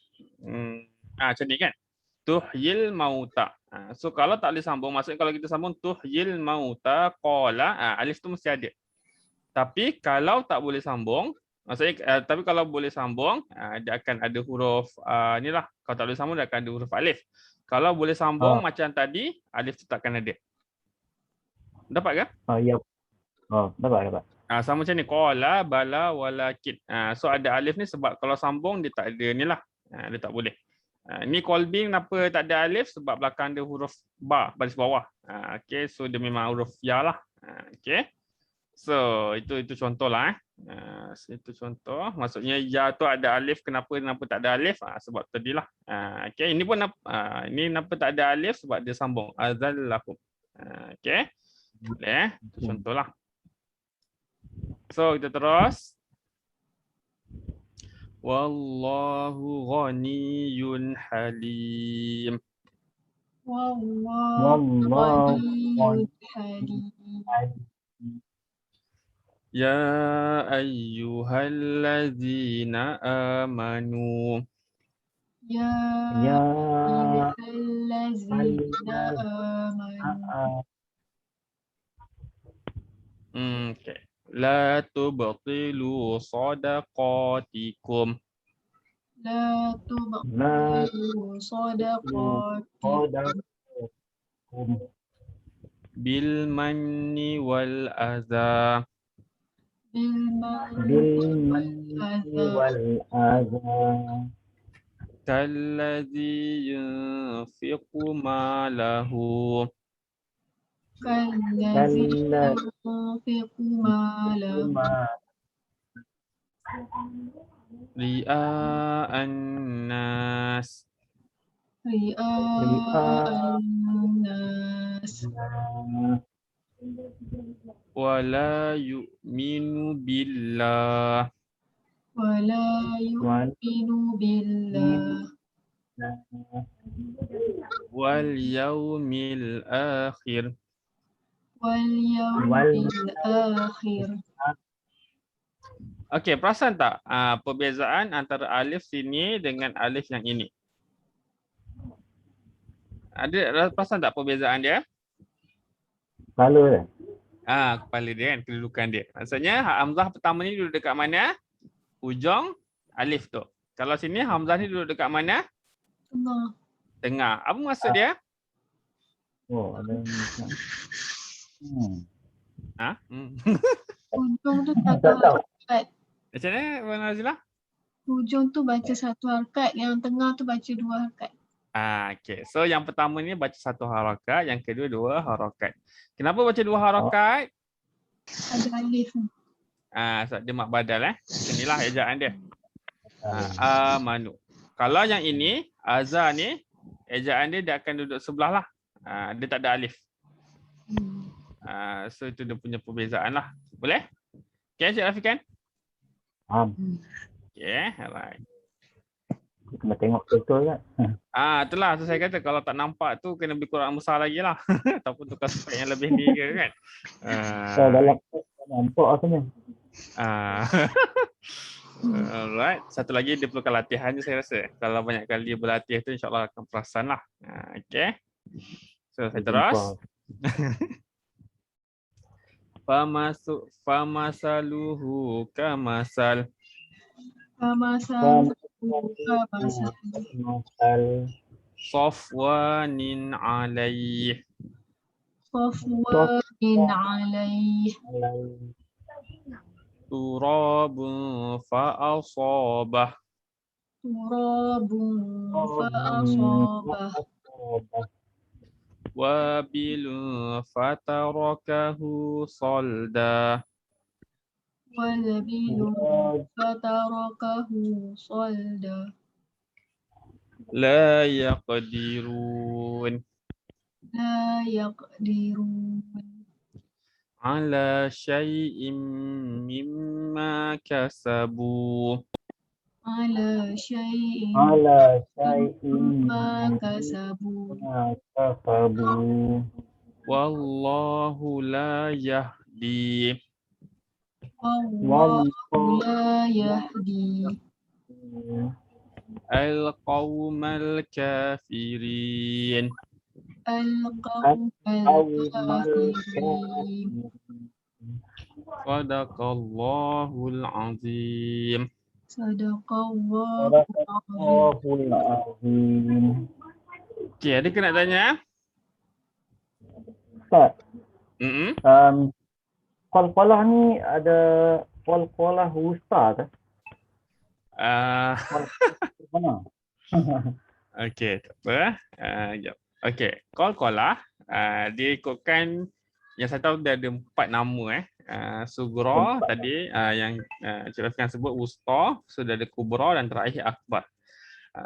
Macam ni kan. Tuhyil mauta. So kalau tak boleh sambung, maksudnya kalau kita sambung tuhyil mauta qala, alif tu mesti ada. Tapi kalau tak boleh sambung, maksudnya tapi kalau boleh sambung, dia akan ada huruf inilah. Kalau tak boleh sambung dia akan ada huruf alif. Kalau boleh sambung macam tadi, alif tu takkan ada. Dapat ke? Ya. Dapat. Sama macam ni qala bala walakin. So ada alif ni sebab kalau sambung dia tak ada inilah. Dia tak boleh. Ni qalbi kenapa tak ada alif? Sebab belakang dia huruf ba, baris bawah. Okay, so dia memang huruf ya lah. Okay. So itu contoh lah. Itu contoh. Maksudnya ya tu ada alif. Kenapa tak ada alif? Sebab tadilah. Okay. Ini pun ini kenapa tak ada alif? Sebab dia sambung. Azallahum. Okay. Boleh. Itu contoh lah. So kita terus. Wallahu ghaniyun halim. Wallahu Wallahu Ghaniyyun Halim. Ya ayyuhalladzina amanu. Ya Ya ayyuhallazina amanu. Okay. La tubtilu sadaqatikum. La la tubtilu sadaqatikum qadakum Bil manni wal adha. bil bil manni manni wal adha Kalladzi yunfiqu malahu. kallazi kalla yunfiqu malahu Ria'an nas. ria'an nas Wala yu'minu billah. wa la yu'minu billah Wal yawmil akhir. wal yawmil akhir. Okey, perasan tak perbezaan antara alif sini dengan alif yang ini? Ada perasan tak perbezaan dia? Kepala Kepala dia kan, kedudukan dia. Maksudnya hamzah pertama ni duduk dekat mana? Hujung alif tu. Kalau sini hamzah ni duduk dekat mana? Tengah. Tengah. Apa maksud dia? oh ada Hujung tu tak satu tahu harakat. Macam mana, Puan Nazilah? Hujung tu baca satu harakat, yang tengah tu baca dua harakat. Okey. So yang pertama ni baca satu harakat, yang kedua dua harakat. Kenapa baca dua harakat? Ada alif. Sebab dia mat badal Inilah ejaan dia. Amanu. Kalau yang ini, azza ni, ejaan dia akan duduk sebelah lah. Dia tak ada alif. So itu dia punya perbezaan lah. Boleh? Okay, Cik Rafikan? Okay, alright. kena tengok betul kan Itulah saya kata kalau tak nampak tu kena lebih Quran besar lagi lah. Ataupun tukar spek yang lebih ni ke kan. so dalam nampak rasanya Alright. Satu lagi dia perlukan latihan je saya rasa. Kalau banyak kali berlatih tu insyaAllah akan perasan lah. Okay. So saya terus. Famasaluhu kamasal. Kamasal Safwanin alaih. Safwanin alaih. Turabun fa'asabah. Turabun fa'asabah. Wabilun fatarakahu salda. Walbilun fatarakahu salda. La yaqdirun. La yaqdirun. Ala syai'im mimma kasabu. Ala syai'in ma kasabu. Wallahu la yahdi. Wallahu la yahdi Al-qawmal kafirin. al-qawmal kafirin. Sadaqallahul azim. Sadaqallahul azim. Okey, ada kena tanya? Ustaz, Mm-mm. qalqalah ni ada qalqalah wusta ke? Mana? Okey, tak apa. Jap. Okey, qalqalah dia ikutkan yang saya tahu dia ada 4 nama Sugra tadi yang Cik Rafikan sebut, wusta, sudah ada kubra dan terakhir akbar.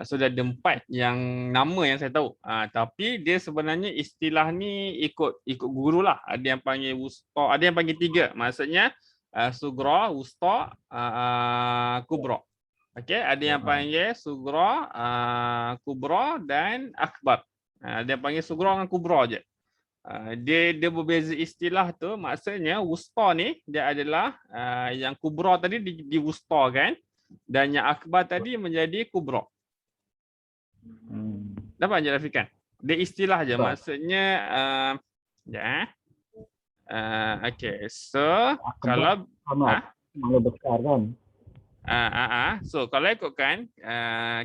Sudah ada 4 yang nama yang saya tahu. Tapi dia sebenarnya istilah ni ikut guru lah. Ada yang panggil wusta, ada yang panggil 3. Maksudnya sugra, wusta, kubra. Okey, ada yang panggil sugra, kubra dan akbar. Dia panggil sughra dengan kubra je. Dia berbeza istilah tu, maksudnya wusta ni dia adalah yang kubra tadi diwustakan dan yang akbar tadi menjadi kubra. Dapat je Rafikan? Dia istilah je, maksudnya okey. So kalau Malah besar kan. So kalau ikutkan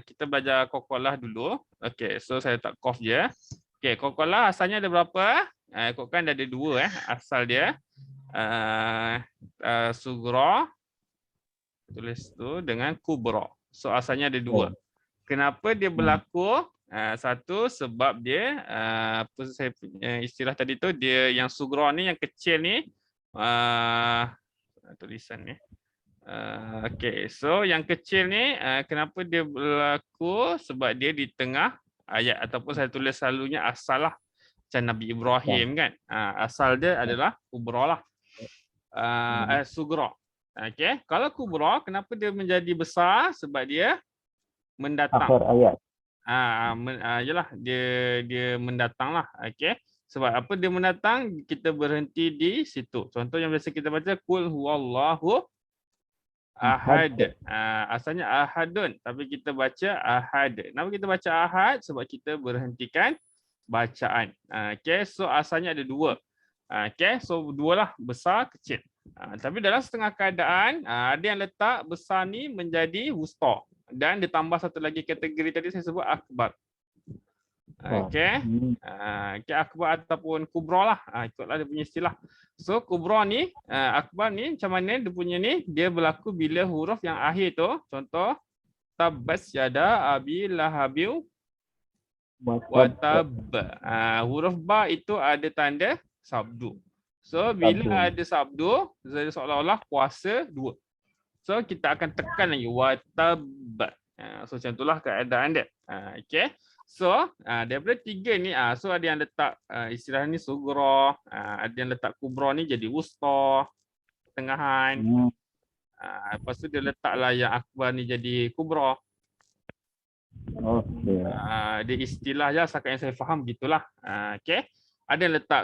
kita belajar Qalqalah dulu. Okey, so saya tak qaf je. Okey, Qalqalah asalnya ada berapa? Ikutkan ada dua asal dia. Sughra tulis tu dengan kubra. So asalnya ada dua. Kenapa dia berlaku? Satu sebab dia apa saya punya istilah tadi tu, dia yang sughra ni yang kecil ni tulisan ni. Okey, so yang kecil ni kenapa dia berlaku? Sebab dia di tengah ayat ataupun saya tulis selalunya asal lah. Macam Nabi Ibrahim kan. Asal dia adalah kubra lah. Sughra. Okey, kalau kubra kenapa dia menjadi besar? Sebab dia mendatang. Akhir ayat. Yalah, dia mendatang lah. Okey. Sebab apa dia mendatang? Kita berhenti di situ. Contoh yang biasa kita baca qul huwallahu ahad. Asalnya ahadun tapi kita baca ahad. Kenapa kita baca ahad? Sebab kita berhentikan bacaan. Okey, so asalnya ada dua. Okey, so dua lah, besar, kecil. Tapi dalam setengah keadaan ada yang letak besar ni menjadi wusta. Dan ditambah satu lagi kategori tadi saya sebut akbar. Okey. Akbar ataupun kubra lah. Ikutlah dia punya istilah. So kubra ni, akbar ni macam mana dia punya ni? Dia berlaku bila huruf yang akhir tu. Contoh tabbas yada abi lahabiu wa tab. Huruf ba itu ada tanda sabdu. So bila ada sabdu, seolah-olah kuasa dua. So kita akan tekan lagi watab. So macam itulah keadaan dia. Okey. So daripada tiga ni so ada yang letak istilah ni sughra, ada yang letak kubra ni jadi wusta, pertengahan. Lepas tu dia letaklah yang akbar ni jadi kubra. Okey. Dia istilah je, setakat yang saya faham gitulah. Okey. Ada yang letak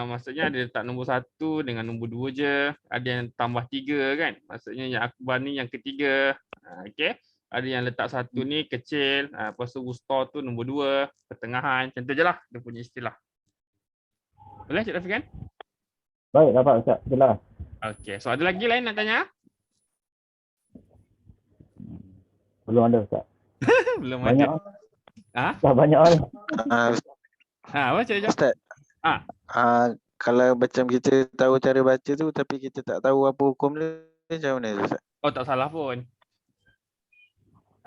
maksudnya ada letak nombor 1 dengan nombor 2 je. Ada yang tambah 3 kan. Maksudnya yang akbar ni yang ketiga. Okey. Ada yang letak 1 ni kecil. Lepas tu wusta tu nombor 2. Pertengahan. Macam tu je lah dia punya istilah. Boleh Cik Rafikan? Baik, dapat Ustaz. Jelas. Okey. So ada lagi lain nak tanya? Belum ada Ustaz. Belum Banyak. ada. Dah banyak kan. Apa Cik Jom? Ustaz. Kalau macam kita tahu cara baca tu tapi kita tak tahu apa hukum dia, macam mana Ustaz? Oh tak salah pun.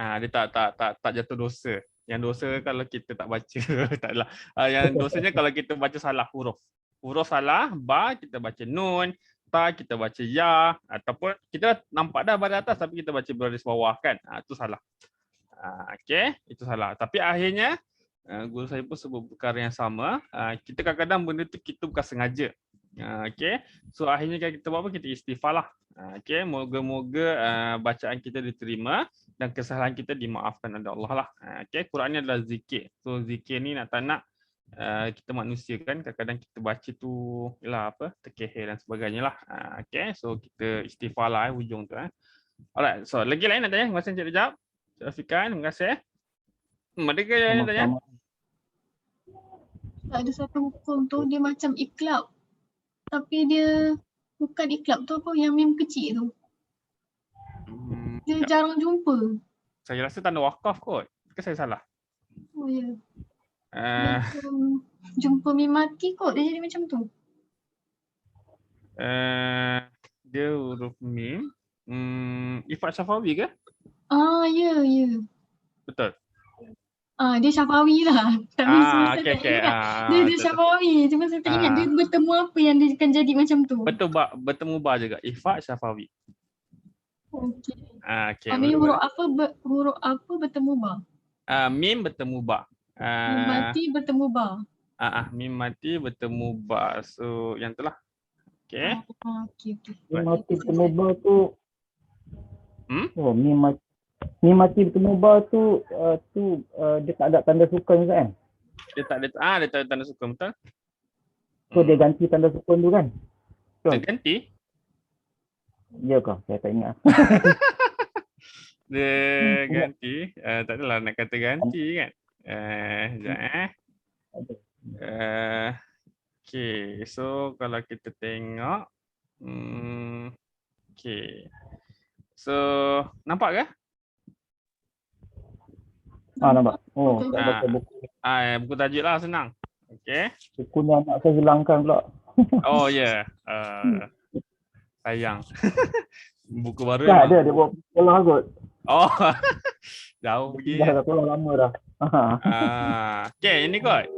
Dia tak jatuh dosa. Yang dosa kalau kita tak baca. Taklah. Yang dosanya kalau kita baca salah huruf. Huruf salah, ba kita baca nun, ta kita baca ya, ataupun kita nampak dah baris atas tapi kita baca baris bawah kan. Itu salah. Okey, itu salah. Tapi akhirnya guru saya pun sebut perkara yang sama. Kita kadang-kadang benda tu kita bukan sengaja. Okey. So akhirnya kita buat apa? Kita istighfar lah. Okey, moga-moga bacaan kita diterima dan kesalahan kita dimaafkan oleh Allah lah. Okey, Quran ni adalah zikir. So zikir ni nak tak nak kita manusia kan kadang-kadang kita baca tu yalah apa terkehil dan sebagainya lah. Okey, so kita istighfar lah hujung tu. Alright, so lagi lain nak tanya? Terima kasih Encik Rejab. Cik Rafikan, terima kasih. Mereka yang nak tanya? Ada satu hukum tu dia macam iklab. Tapi dia bukan iklab tu apa yang mim kecil tu. Dia jarang jumpa. Saya rasa tanda wakaf kot. Ke saya salah? Oh ya. Macam jumpa mim mati kot dia jadi macam tu. Dia huruf mim. Ifat Syafawi ke? Ya. Betul. Dia Syafawi lah. Tapi saya tak ingat. Dia Syafawi. Cuma saya tak ingat dia bertemu apa yang dia akan jadi macam tu. Betul, bertemu ba juga. Ifat Syafawi. Okey. Okay. Huruf apa bertemu ba? Mim bertemu ba. Mim mati bertemu ba. Mim mati bertemu ba. So yang itulah. Okey. Okey. Mim mati bertemu ba tu. Mim mati bertemu ba tu dia tak ada tanda sukun kan? Dia tak ada dia tak ada tanda sukun, betul? So dia ganti tanda sukun tu kan? Dia ganti. Ya ke? Saya tak ingat. Dia ganti. Tak adalah nak kata ganti kan. Sekejap Okay, so kalau kita tengok okay. So nampak ke? Nampak. Oh, Okay. saya baca buku. Buku tajuk lah, senang. Okay. Buku ni anak saya hilangkan pula. Oh ya. Sayang. Buku baru Tak memang. ada, dia buat sekolah kot. Oh. Jauh pergi. Dah sekolah lama dah. Okay, ini kot.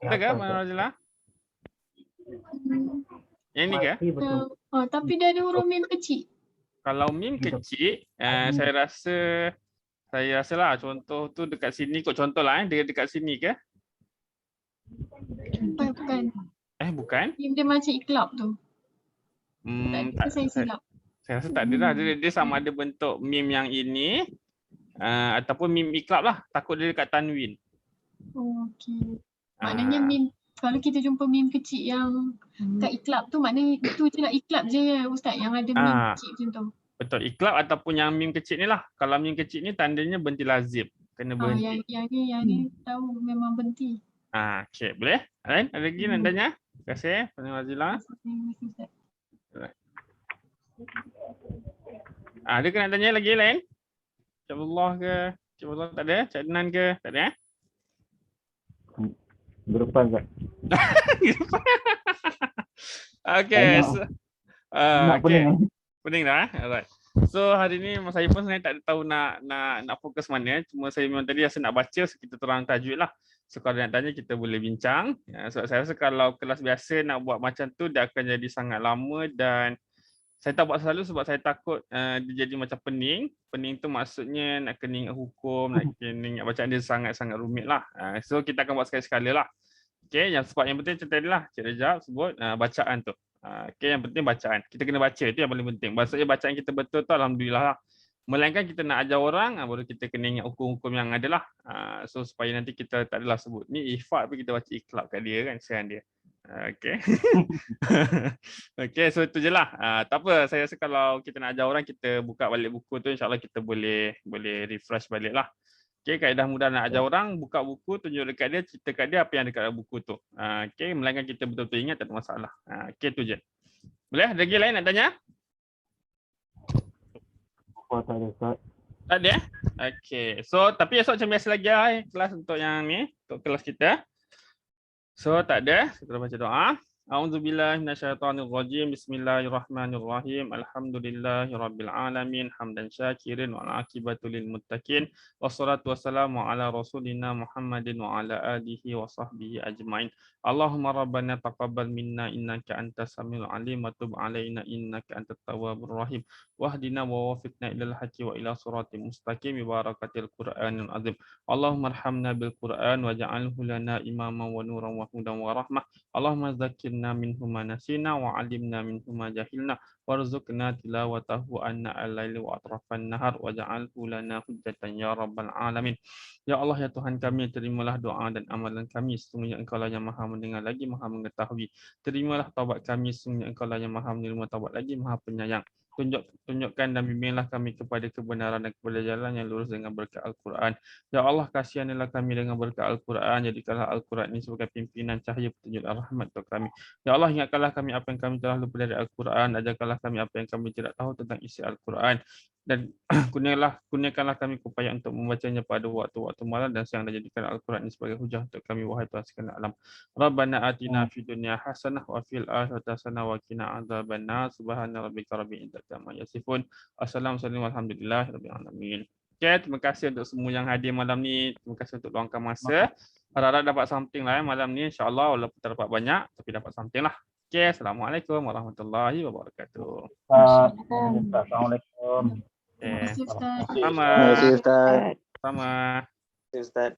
Betul ke Mana Razila? Yang ni ke? Tapi dia ada huruf mim kecil. Kalau mim kecil, saya rasa lah contoh tu dekat sini kot, contoh lah dia dekat sini ke? Bukan. Bukan? Mim dia macam iklab tu. Saya silap. Saya rasa tak ada lah. Dia sama ada bentuk mim yang ini ataupun mim iklab lah. Takut dia dekat tanwin. Oh, okey. Maknanya mim, kalau kita jumpa mim kecil yang kat iklab tu, maknanya itu je lah iklab je Ustaz yang ada mim kecil macam tu. Betul, iklab ataupun yang mim kecil ni lah. Kalau mim kecil ni tandanya berhenti lazim. Kena berhenti. Yang ni tahu memang berhenti. Okey, boleh? Lain? Ada lagi nak tanya? Terima kasih, Puan Razila. Ada ke nak tanya lagi lain? Cik Allah ke? Cik Allah tak ada? Cik Adnan ke? Tak ada? Depan Ustaz. Okay. So, okay. Pening. Pening dah. Alright. So hari ni saya pun sebenarnya tak ada tahu nak fokus mana. Cuma saya memang tadi rasa nak baca, so kita terang tajuk lah. So kalau nak tanya kita boleh bincang. So saya rasa kalau kelas biasa nak buat macam tu dia akan jadi sangat lama dan saya tak buat selalu sebab saya takut dia jadi macam pening. Pening tu maksudnya nak kena ingat hukum, nak kena ingat bacaan dia sangat-sangat rumit lah. So kita akan buat sekali-sekala lah. Okay, yang penting macam tadi lah Cik Rejab sebut bacaan tu. Okay, yang penting bacaan. Kita kena baca, itu yang paling penting. Maksudnya bacaan kita betul tu alhamdulillah lah. Melainkan kita nak ajar orang, baru kita kena ingat hukum-hukum yang ada lah. So supaya nanti kita tak adalah sebut. Ni ifad pun kita baca iklab kat dia kan, kesian dia. Okay. Okay, so itu je lah. Tak apa, saya rasa kalau kita nak ajar orang, kita buka balik buku tu, insyaAllah kita boleh refresh balik lah. Okay, kaedah mudah nak ajar orang, buka buku, tunjuk dekat dia, cerita kat dia apa yang dekat buku tu. Okay, melainkan kita betul-betul ingat, tak ada masalah. Okay, tu je. Boleh? Ada lagi lain nak tanya? Tak ada Ustaz. Tak ada? Okay, so tapi esok macam biasa lagi lah kelas untuk yang ni, untuk kelas kita. So tak ada, kita baca doa. A'udzubillahi minasyaitonirrajim. Bismillahirrahmanirrahim. Alhamdulillahirabbil alamin hamdan syakirin wal aqibatu lil muttaqin. Wassalatu wassalamu ala rasulina Muhammadin wa ala alihi wa sahbihi ajmain. Allahumma rabbana taqabbal minna innaka antas samiul alim wa tub alaina innaka antat tawwabur rahim. Wahdina wa wafiqna ilal haqqi wa ila siratal mustaqim bi barakatil Qur'anil azim. Allahumma arhamna bil Qur'an waj'alhu lana imaman wa nuran wa hudan wa rahmah. Allahumma zakkirna minhu ma nasina wa 'allimna minhu ma jahilna warzuqna tilawatahu anna al-laili wa atrafan nahar waj'alhu lana hujjatan ya rabbal alamin. Ya Allah, ya Tuhan kami, terimalah doa dan amalan kami, sesungguhnya Engkau lah yang Maha mendengar lagi Maha mengetahui. Terimalah taubat kami, sesungguhnya Engkau lah yang Maha menerima taubat lagi Maha penyayang. Tunjukkan dan bimbinglah kami kepada kebenaran dan kepada jalan yang lurus dengan berkat Al-Quran. Ya Allah, kasihanilah kami dengan berkat Al-Quran. Jadikanlah Al-Quran ini sebagai pimpinan cahaya petunjuk dan rahmat untuk kami. Ya Allah, ingatkanlah kami apa yang kami telah lupa dari Al-Quran. Ajarkanlah kami apa yang kami tidak tahu tentang isi Al-Quran. Dan kurniakanlah kami upaya untuk membacanya pada waktu-waktu malam dan siang, dan jadikan Al-Quran ini sebagai hujah untuk kami, wahai Tuhan sekalian alam. Rabbana atina fid dunya hasanah wa fil akhirati hasanah wa qina adzabannar. Subhana rabbika rabbil izzati amma yasifun. Assalamualaikum warahmatullahi wabarakatuh. Okay, terima kasih untuk semua yang hadir malam ni. Terima kasih untuk luangkan masa. Harap-harap dapat something lah malam ni, insya-Allah, walaupun tak dapat banyak tapi dapat something lah. Okay, assalamualaikum warahmatullahi wabarakatuh. Assalamualaikum. Terima kasih Ustaz. Sama. Terima kasih Ustaz. Sama. Terima kasih Ustaz.